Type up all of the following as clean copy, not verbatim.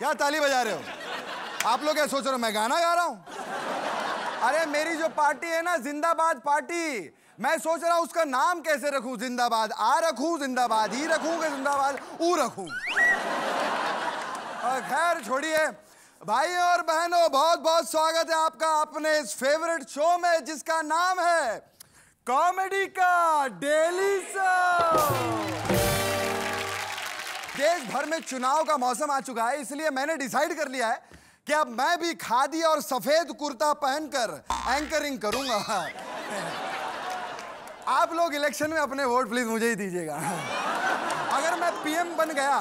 क्या ताली बजा रहे हो? आप लोग क्या सोच रहे हो मैं गाना गा रहा हूं? अरे मेरी जो पार्टी है ना, जिंदाबाद पार्टी, मैं सोच रहा हूं उसका नाम कैसे रखूं। जिंदाबाद आ रखूं, जिंदाबाद ई रखूं कि जिंदाबाद ऊ रखूं? खैर छोड़िए। भाई और बहनों, बहुत बहुत स्वागत है आपका अपने इस फेवरेट शो में जिसका नाम है कॉमेडी का डेली शो। देश भर में चुनाव का मौसम आ चुका है, इसलिए मैंने डिसाइड कर लिया है कि अब मैं भी खादी और सफेद कुर्ता पहनकर एंकरिंग करूंगा। आप लोग इलेक्शन में अपने वोट प्लीज मुझे ही दीजिएगा। अगर मैं पीएम बन गया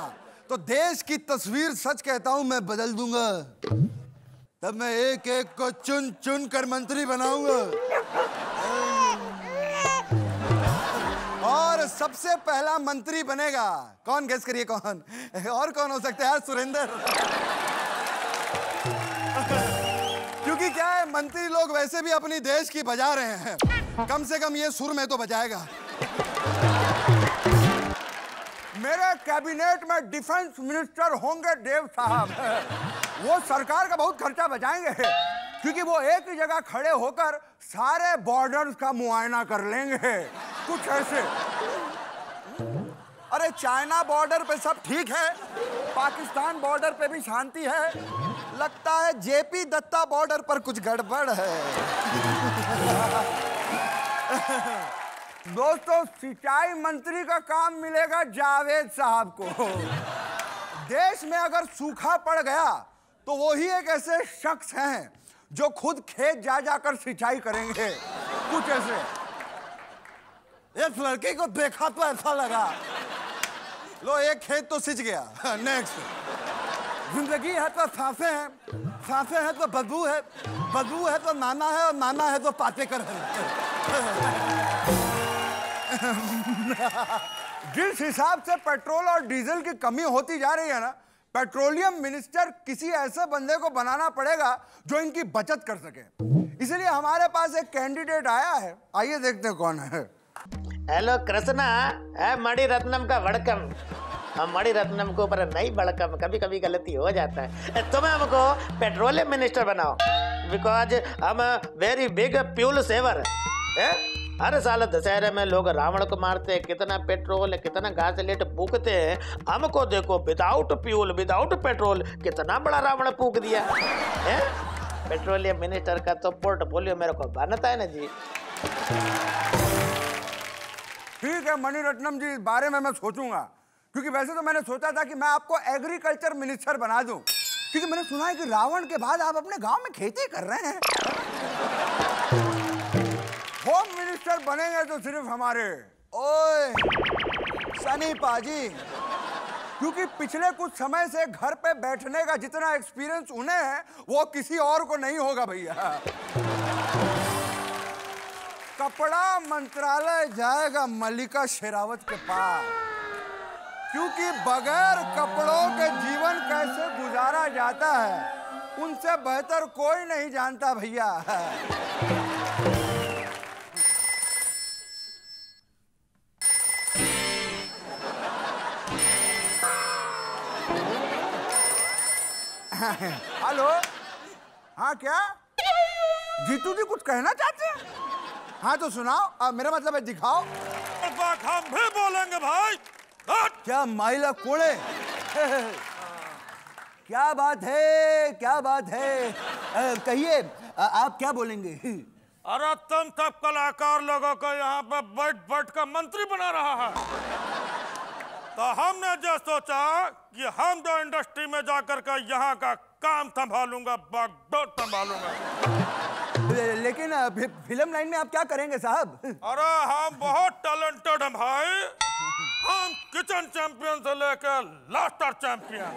तो देश की तस्वीर, सच कहता हूं, मैं बदल दूंगा। तब मैं एक एक को चुन चुन कर मंत्री बनाऊंगा। और सबसे पहला मंत्री बनेगा, कौन गेस करिए कौन? और कौन हो सकता है यार? सुरेंद्र। क्योंकि क्या है, मंत्री लोग वैसे भी अपनी देश की बजा रहे हैं, कम से कम ये सुर में तो बजाएगा। मेरे कैबिनेट में डिफेंस मिनिस्टर होंगे देव साहब। वो सरकार का बहुत खर्चा बचाएंगे, क्योंकि वो एक ही जगह खड़े होकर सारे बॉर्डर्स का मुआयना कर लेंगे। कुछ ऐसे। अरे चाइना बॉर्डर पे सब ठीक है, पाकिस्तान बॉर्डर पे भी शांति है, लगता है जेपी दत्ता बॉर्डर पर कुछ गड़बड़ है। दोस्तों, सिंचाई मंत्री का काम मिलेगा जावेद साहब को। देश में अगर सूखा पड़ गया तो वो ही एक ऐसे शख्स हैं जो खुद खेत जा जाकर सिंचाई करेंगे। कुछ ऐसे। इस लड़के को देखा तो ऐसा लगा, लो एक खेत तो सिंच गया। नेक्स्ट। जिंदगी है तो सांसें हैं, सांसें हैं तो बदबू है, बदबू है तो नाना है, और नाना है तो पाटेकर है। जिस हिसाब से पेट्रोल और डीजल की कमी होती जा रही है ना, पेट्रोलियम मिनिस्टर किसी ऐसे बंदे को बनाना पड़ेगा जो इनकी बचत कर सके। इसलिए हमारे पास एक कैंडिडेट आया है, आइए देखते हैं कौन है। हेलो कृष्णा, मणि रत्नम का वड़कम। हम मणि रत्नम को ऊपर नहीं बड़कम, कभी कभी गलती हो जाता है। तुम्हें हमको पेट्रोलियम मिनिस्टर बनाओ, बिकॉज हम वेरी बिग फ्यूल सेवर है। हर साल दशहरे में लोग रावण को मारते हैं, कितना पेट्रोल, कितना गासलेट फूकते हैं। हमको देखो, विदाउट फ्यूल, विदाउट पेट्रोल कितना बड़ा रावण फूक दिया है। पेट्रोलियम मिनिस्टर का तो पोर्टफोलियो मेरे को बनता है ना जी। ठीक है मणिरत्नम जी, इस बारे में मैं सोचूंगा, क्योंकि वैसे तो मैंने सोचा था कि मैं आपको एग्रीकल्चर मिनिस्टर बना दूं, क्योंकि मैंने सुना है कि रावण के बाद आप अपने गांव में खेती कर रहे हैं। होम मिनिस्टर बनेंगे तो सिर्फ हमारे ओए सनी पाजी, क्योंकि पिछले कुछ समय से घर पे बैठने का जितना एक्सपीरियंस उन्हें है वो किसी और को नहीं होगा भैया। कपड़ा मंत्रालय जाएगा मल्लिका शेरावत के पास, क्योंकि बगैर कपड़ों के जीवन कैसे गुजारा जाता है उनसे बेहतर कोई नहीं जानता भैया। हेलो, हाँ क्या जीतू जी कुछ कहना चाहते हैं? हाँ तो सुनाओ, मेरा मतलब है दिखाओ। हम भी बोलेंगे भाई। क्या माइला कोड़े। क्या बात है, क्या बात है, कहिए आप क्या बोलेंगे? अरे तुम सब कलाकार लोगों को यहाँ पे बैठ बैठ कर मंत्री बना रहा है, तो हमने जो सोचा कि हम जो इंडस्ट्री में जाकर के यहाँ का काम संभालूंगा, बागडोर संभालूंगा। लेकिन फिल्म लाइन में आप क्या करेंगे साहब? अरे हम बहुत टैलेंटेड हैं भाई, हम किचन चैंपियन से लेकर लास्टर चैंपियन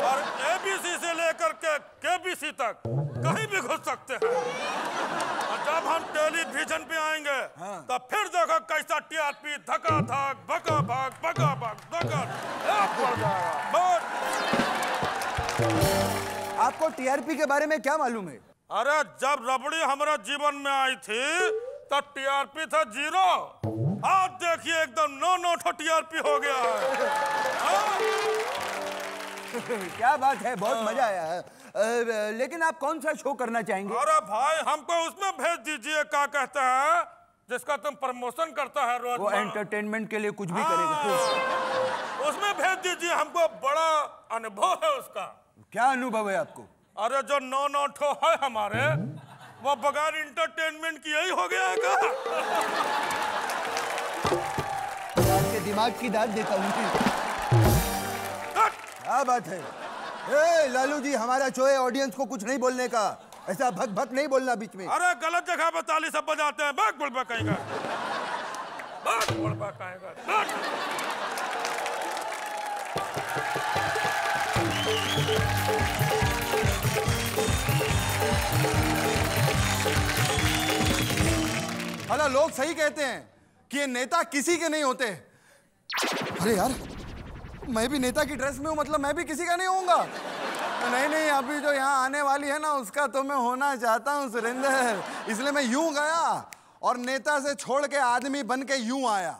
और एबीसी से लेकर के केबीसी तक कहीं भी घुस सकते हैं। और जब हम टेलीविजन पे आएंगे तो फिर देखो कैसा टीआरपी धका धक भगा भाग भगा भाग धका पड़ जाएगा। आपको टीआरपी के बारे में क्या मालूम है? अरे जब रबड़ी हमारे जीवन में आई थी तब टीआरपी था 0, आप देखिए एकदम 9 टीआरपी हो गया है। क्या बात है, बहुत मजा आया है। लेकिन आप कौन सा शो करना चाहेंगे? अरे भाई हमको उसमें भेज दीजिए, क्या कहते हैं, जिसका तुम प्रमोशन करता है रोज। वो एंटरटेनमें के लिए कुछ भी करेगा। उसमें भेज दीजिए, हमको बड़ा अनुभव है उसका। क्या अनुभव है आपको? अरे जो 9 ठो है हमारे, वो बगैर इंटरटेनमेंट की यही हो गया है क्या? आपके दिमाग की दाद देता हूँ। क्या बात है? ए लालू जी, हमारा शो है, ऑडियंस को कुछ नहीं बोलने का, ऐसा भक भक नहीं बोलना बीच में। अरे गलत जगह पर ताली सब बजाते हैं, बाग बुड़बा कहेगा, बाग बुड़बा कहेगा। हेलो, लोग सही कहते हैं कि ये नेता किसी के नहीं होते। अरे यार, मैं भी नेता की ड्रेस में हूँ, मतलब मैं भी किसी का नहीं होऊंगा। नहीं, अभी जो यहाँ आने वाली है ना, उसका तो मैं होना चाहता हूँ सुरेंद्र, इसलिए मैं यूं गया और नेता से छोड़ के आदमी बन के यूं आया।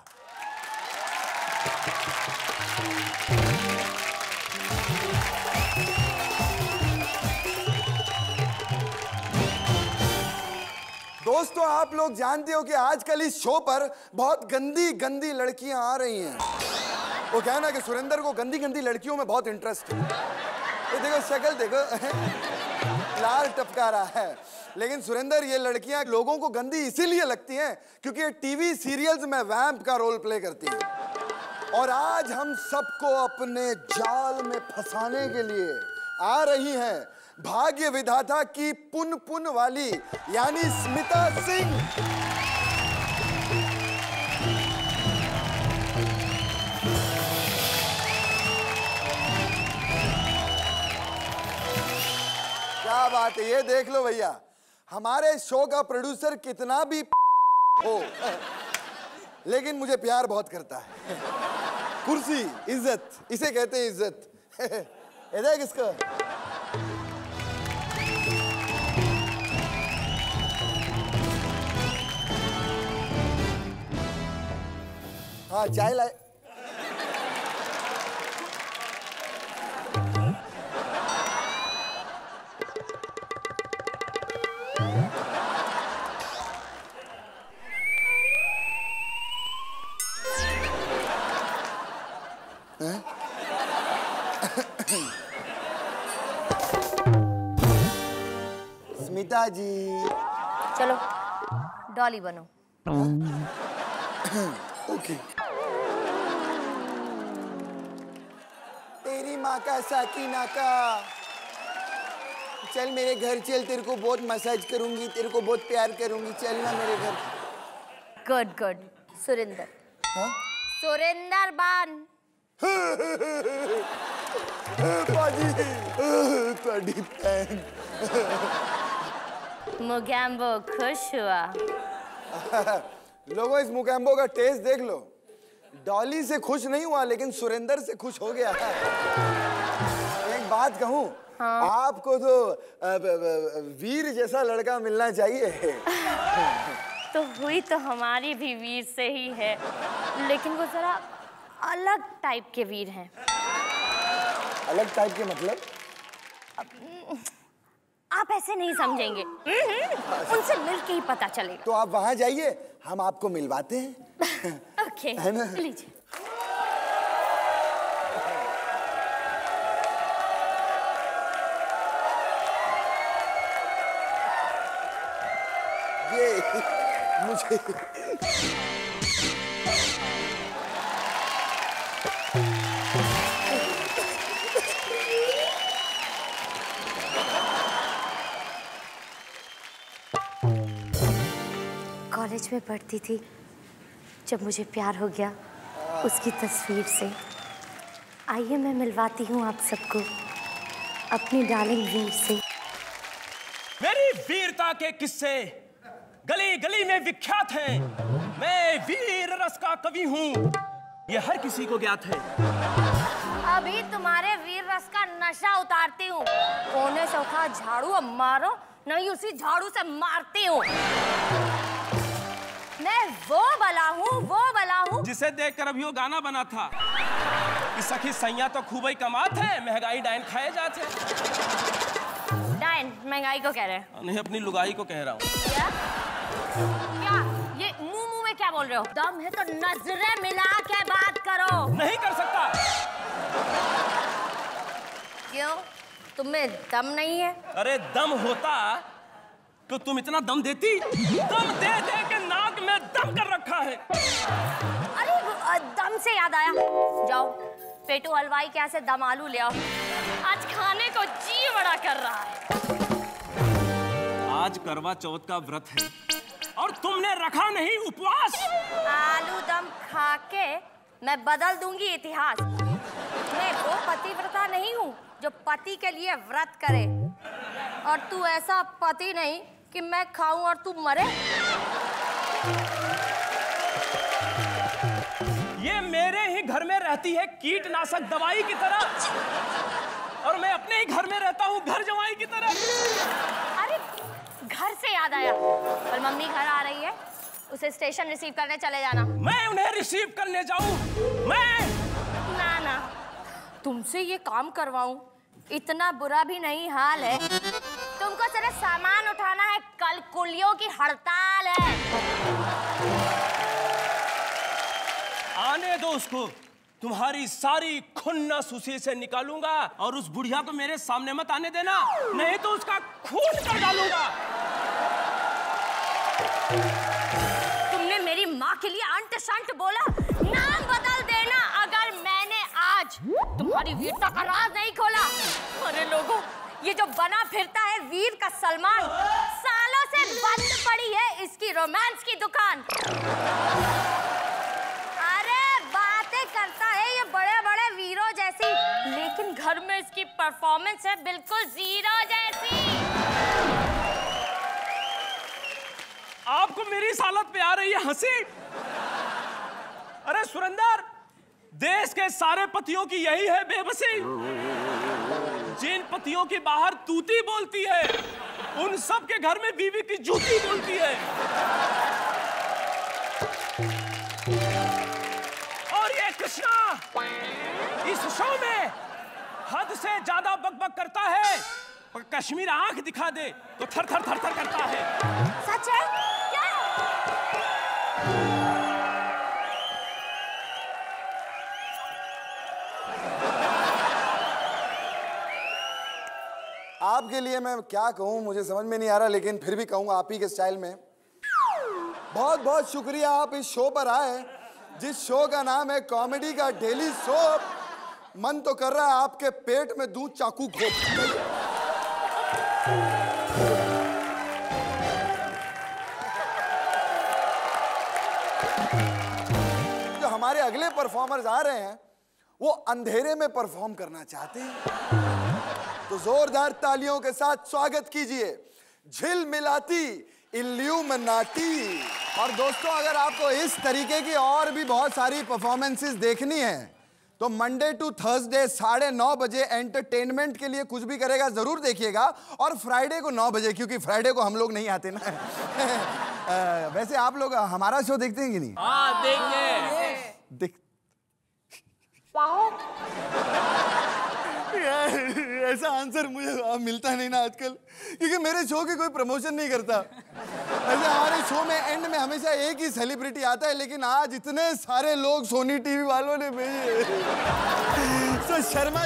दोस्तों, आप लोग जानते हो कि आजकल इस शो पर बहुत गंदी गंदी लड़कियां आ रही हैं। वो क्या है ना कि सुरेंद्र को गंदी गंदी लड़कियों में बहुत इंटरेस्ट है। ये देखो शक्ल देखो, लाल टपका रहा है। लेकिन सुरेंद्र, ये लड़कियां लोगों को गंदी इसीलिए लगती हैं क्योंकि ये टीवी सीरियल्स में वैम्प का रोल प्ले करती हैं। और आज हम सबको अपने जाल में फंसाने के लिए आ रही हैं भाग्य विधाता की पुन पुन वाली, यानी स्मिता सिंह। क्या बात है, ये देख लो भैया, हमारे शो का प्रोड्यूसर कितना भी हो, लेकिन मुझे प्यार बहुत करता है। कुर्सी, इज्जत, इसे कहते हैं इज्जत। ये देख इसका। हाँ, चाय लाए। स्मिता जी, चलो डॉली बनो। ओके। तेरी माँ का साकीना का, चल मेरे घर चल, तेरे को बहुत मसाज करूंगी, तेरे को बहुत प्यार करूंगी, चलना मेरे घर। Good good. सुरेंद्र। हाँ? सुरेंद्र बान। पाजी, ਤੁਹਾਡੀ ਭੈਣ। मुगैम्बो खुश हुआ। लोगों, इस मुगैम्बो का टेस्ट देख लो। डॉली से खुश नहीं हुआ, लेकिन सुरेंद्र से खुश हो गया। एक बात कहूँ, हाँ? आपको तो वीर जैसा लड़का मिलना चाहिए। तो हुई तो हमारी भी वीर से ही है, लेकिन वो जरा अलग टाइप के वीर हैं। अलग टाइप के मतलब? आप ऐसे नहीं समझेंगे, उनसे मिलके ही पता चलेगा। तो आप वहां जाइए, हम आपको मिलवाते हैं। ओके, है ना? लीजिए। ये मुझे कॉलेज में पढ़ती थी जब मुझे प्यार हो गया उसकी तस्वीर से। आइए मैं मिलवाती हूँ आप सबको अपनी डार्लिंग वीर से। मेरी वीरता के किस्से गली गली में विख्यात हैं। मैं वीर रस का कवि हूँ, ये हर किसी को ज्ञात है। अभी तुम्हारे वीर रस का नशा उतारती हूँ। कोने से उठा झाड़ू अब मारो, नहीं उसी झाड़ू से मारती हूँ। मैं वो बला हूँ, वो बला हूँ जिसे देखकर अभी वो गाना बना था, कि सखी सैया तो खूब ही कमात है, महंगाई डायन खाए जाते। डायन महंगाई को कह रहे हैं? नहीं, अपनी लुगाई को कह रहा हूँ। क्या ये मुंह में क्या बोल रहे हो? दम है तो नजरें मिला के बात करो। नहीं कर सकता। क्यों, तुम्हें दम नहीं है? अरे दम होता तो तुम इतना दम देती? दम दे दे के नाक में दम कर रखा है। अरे दम से याद आया, जाओ पेटू हलवाई के यहाँ से दम आलू ले आओ, आज खाने को जी बड़ा कर रहा है। आज करवा चौथ का व्रत है और तुमने रखा नहीं उपवास। आलू दम खा के मैं बदल दूंगी इतिहास। मैं वो पतिव्रता नहीं हूँ जो पति के लिए व्रत करे, और तू ऐसा पति नहीं कि मैं खाऊं और तू मरे। ये मेरे ही घर में रहती है कीटनाशक दवाई की तरह, और मैं अपने ही घर में रहता हूँ घर जवाई की तरह। अरे घर से याद आया, कल मम्मी घर आ रही है, उसे स्टेशन रिसीव करने चले जाना। मैं उन्हें रिसीव करने जाऊं? मैं ना, तुमसे ये काम करवाऊं, इतना बुरा भी नहीं हाल है। तुमको सिर्फ सामान उठाना है, कल कुलियों की हड़ताल है। आने दो उसको, तुम्हारी सारी खुन्नस उसी से निकालूंगा, और उस बुढ़िया को मेरे सामने मत आने देना, नहीं तो उसका खून कर डालूंगा। तुमने मेरी माँ के लिए अंट शंट बोला, नाम बदल देना अगर मैंने आज तुम्हारी वीरता का राज नहीं खोला। अरे लोगों, ये जो बना फिरता है वीर का सलमान, सालों से बंद पड़ी है इसकी रोमांस की दुकान। अरे बातें करता है ये बड़े बड़े वीरों जैसी, लेकिन घर में इसकी परफॉर्मेंस है बिल्कुल जीरो जैसी। आपको मेरी इस हालत पे आ रही है हंसी? अरे सुरेंदर, देश के सारे पतियों की यही है बेबसी। जिन पतियों की बाहर तूती बोलती है, उन सब के घर में बीवी की जूती बोलती है। और ये कृष्णा इस शो में हद से ज्यादा बकबक करता है, और कश्मीर आंख दिखा दे तो थर थर थर थर करता है। सच है क्या? आपके लिए मैं क्या कहूँ मुझे समझ में नहीं आ रहा, लेकिन फिर भी कहूँगा आप ही के स्टाइल में। बहुत बहुत शुक्रिया आप इस शो पर आए, जिस शो का नाम है कॉमेडी का डेली सोप। मन तो कर रहा है आपके पेट में दूध चाकू घोप। जो हमारे अगले परफॉर्मर्स आ रहे हैं वो अंधेरे में परफॉर्म करना चाहते हैं, तो जोरदार तालियों के साथ स्वागत कीजिए झिलमिलाती इल्यूमिनाटी। और दोस्तों, अगर आपको इस तरीके की और भी बहुत सारी परफॉर्मेंसेस देखनी है तो मंडे टू थर्सडे 9:30 बजे एंटरटेनमेंट के लिए कुछ भी करेगा जरूर देखिएगा, और फ्राइडे को 9 बजे, क्योंकि फ्राइडे को हम लोग नहीं आते ना। वैसे आप लोग हमारा शो देखते हैं कि नहीं? हाँ, देख ऐसा आंसर मुझे मिलता नहीं ना आजकल, क्योंकि मेरे शो की कोई प्रमोशन नहीं करता। ऐसे हमारे शो में एंड में हमेशा एक ही सेलिब्रिटी आता है, लेकिन आज इतने सारे लोग सोनी टीवी वालों ने भेजे। तो शर्मा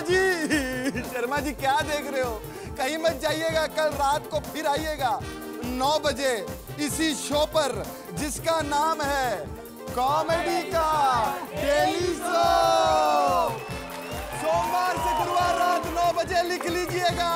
जी क्या देख रहे हो? कहीं मत जाइएगा, कल रात को फिर आइएगा 9 बजे इसी शो पर, जिसका नाम है कॉमेडी का डेली शो। सोमवार से गुरुवार रात 9 बजे लिख लीजिएगा।